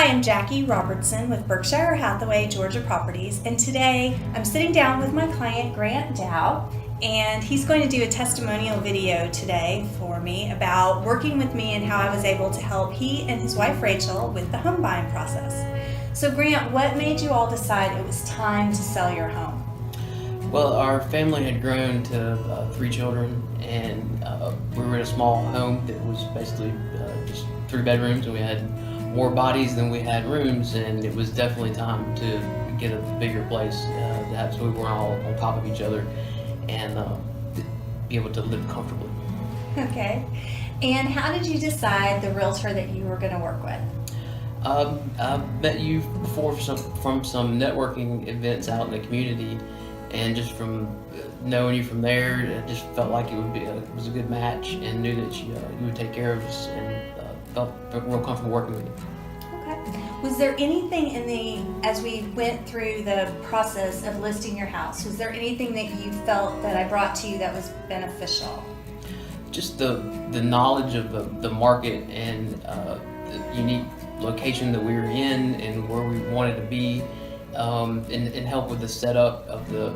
Hi, I'm Jackie Robertson with Berkshire Hathaway Georgia Properties, and today I'm sitting down with my client Grant Dow, and he's going to do a testimonial video today for me about working with me and how I was able to help he and his wife Rachel with the home buying process. So Grant, what made you all decide it was time to sell your home? Well, our family had grown to 3 children, and we were in a small home that was basically just 3 bedrooms, and we had more bodies than we had rooms, and it was definitely time to get a bigger place to have, so we weren't all on top of each other and be able to live comfortably. Okay. And how did you decide the realtor that you were going to work with? I met you before from some networking events out in the community, and just from knowing you from there, I just felt like it was a good match, and knew that you would take care of us, and felt real comfortable working with you. Okay. Was there anything as we went through the process of listing your house, was there anything that you felt that I brought to you that was beneficial? Just the knowledge of the market and the unique location that we were in and where we wanted to be, and help with the setup of the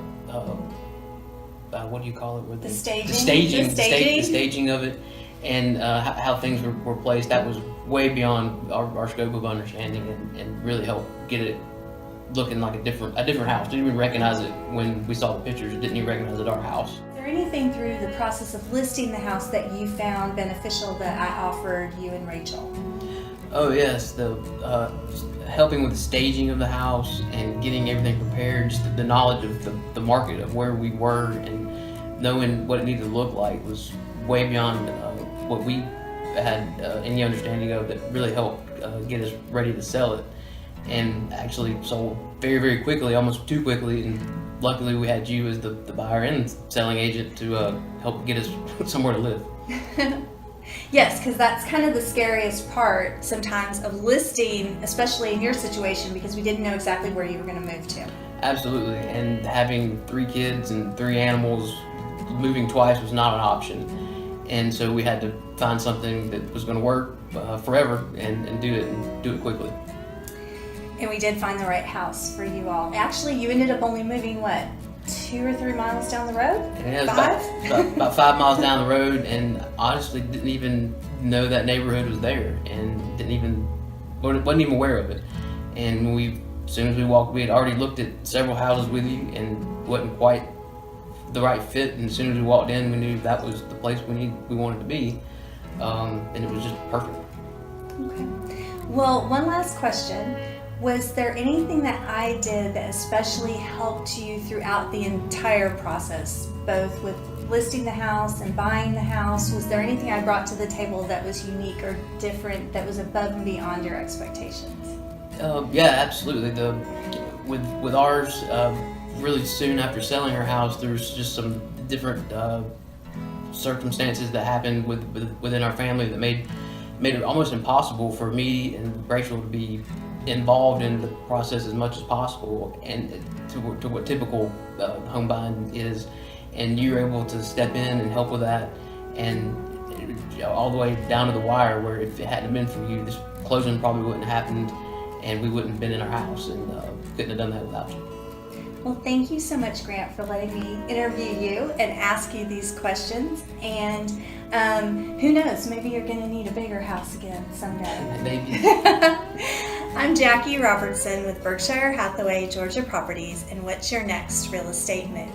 what do you call it? The staging. The staging of it, and how things were placed. That was way beyond our scope of understanding, and really helped get it looking like a different house. Didn't even recognize it when we saw the pictures. Didn't even recognize it our house. Is there anything through the process of listing the house that you found beneficial that I offered you and Rachel? Oh yes, the helping with the staging of the house and getting everything prepared. Just the knowledge of the market of where we were and knowing what it needed to look like was way beyond what we had any understanding of. That really helped get us ready to sell it, and actually sold very, very quickly, almost too quickly. And luckily, we had you as the buyer and selling agent to help get us somewhere to live. Yes, because that's kind of the scariest part sometimes of listing, especially in your situation, because we didn't know exactly where you were going to move to. Absolutely, and having 3 kids and 3 animals, moving twice was not an option, and so we had to find something that was going to work forever and do it quickly. And we did find the right house for you all. Actually, you ended up only moving, what, 2 or 3 miles down the road? Yeah, 5? About 5 miles down the road, and honestly didn't even know that neighborhood was there, and wasn't even aware of it. And as soon as we walked, we had already looked at several houses with you, and wasn't quite the right fit. And as soon as we walked in, we knew that was the place we wanted to be, and it was just perfect. Okay. Well, one last question. Was there anything that I did that especially helped you throughout the entire process, both with listing the house and buying the house? Was there anything I brought to the table that was unique or different, that was above and beyond your expectations? Yeah, absolutely. With ours, really soon after selling our house, there was just some different circumstances that happened within our family that made it almost impossible for me and Rachel to be involved in the process as much as possible, and to what typical home buying is. And you were able to step in and help with that, and all the way down to the wire, where if it hadn't been for you, this closing probably wouldn't have happened, and we wouldn't have been in our house, and couldn't have done that without you. Well, thank you so much, Grant, for letting me interview you and ask you these questions. And who knows, maybe you're going to need a bigger house again someday. Maybe. I'm Jackie Robertson with Berkshire Hathaway Georgia Properties, and what's your next real estate move?